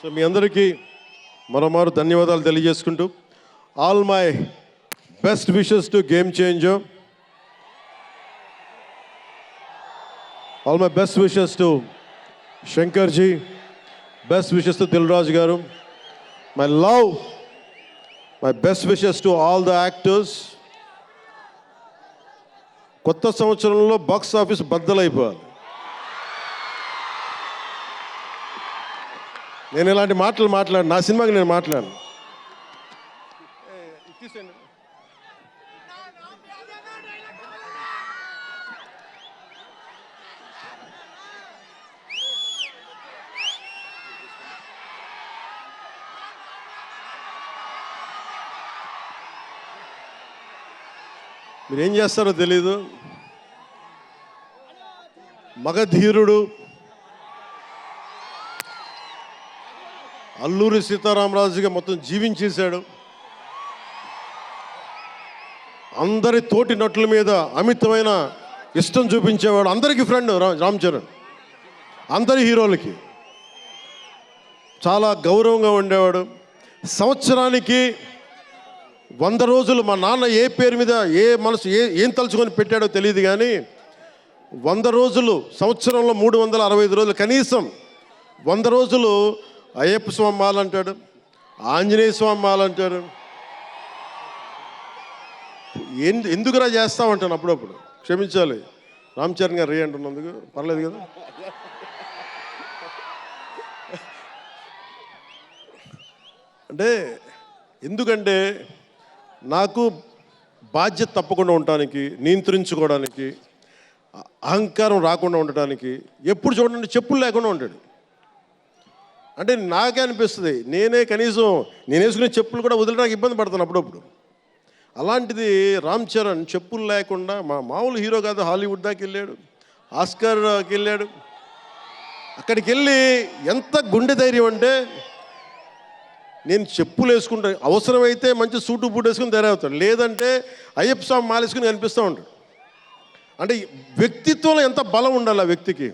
So మీ అందరికీ మరోమారు ధన్యవాదాలు తెలియజేసుకుంటూ all my best wishes to game changer, all my best wishes to Shankar ji, best wishes to Dil Raju garu, my love, my best wishes to all the actors. కొత్త సంవత్సరంలో box office బద్దలైపోవాలి. నేను ఇలాంటి మాటలు మాట్లాడు, నా సినిమాకి నేను మాట్లాడను. మీరేం చేస్తారో తెలీదు. మగధీరుడు అల్లూరి సీతారామరాజుగా మొత్తం జీవించేశాడు. అందరి తోటి నటుల మీద అమితమైన ఇష్టం చూపించేవాడు. అందరికీ ఫ్రెండ్ రామ్ చరణ్. అందరి హీరోలకి చాలా గౌరవంగా ఉండేవాడు. సంవత్సరానికి 100 రోజులు మా నాన్న ఏ పేరు మీద ఏం తలుచుకొని పెట్టాడో తెలియదు, కానీ 100 రోజులు, సంవత్సరంలో 365 రోజులు, కనీసం 100 రోజులు అయ్యప్ప స్వామి మాల అంటాడు, ఆంజనేయ స్వామి మాల అంటాడు. ఎందుకురా చేస్తామంటాను అప్పుడప్పుడు. క్షమించాలి రామ్ చరణ్ గారు రే అంటున్నందుకు. పర్లేదు కదా. అంటే ఎందుకంటే నాకు బాధ్యత తప్పకుండా ఉండటానికి, నియంత్రించుకోవడానికి, అహంకారం రాకుండా ఉండటానికి, ఎప్పుడు చూడండి చెప్పులు లేకుండా ఉంటాడు. అంటే నాకే అనిపిస్తుంది, కనీసం నేను వేసుకునే చెప్పులు కూడా వదిలేడానికి ఇబ్బంది పడతాను అప్పుడప్పుడు. అలాంటిది రామ్ చరణ్ చెప్పులు లేకుండా, మామూలు హీరో కాదు, హాలీవుడ్ దాకా వెళ్ళాడు, ఆస్కార్కి వెళ్ళాడు. అక్కడికి వెళ్ళి ఎంత గుండె ధైర్యం అంటే, నేను చెప్పులు వేసుకుంటా, అవసరమైతే మంచి సూటు బూట్ వేసుకుని తయారవుతాడు, లేదంటే అయ్యప్ప స్వామి మాలేసుకుని కనిపిస్తూ ఉంటాడు. అంటే వ్యక్తిత్వంలో ఎంత బలం ఉండాలి ఆ వ్యక్తికి.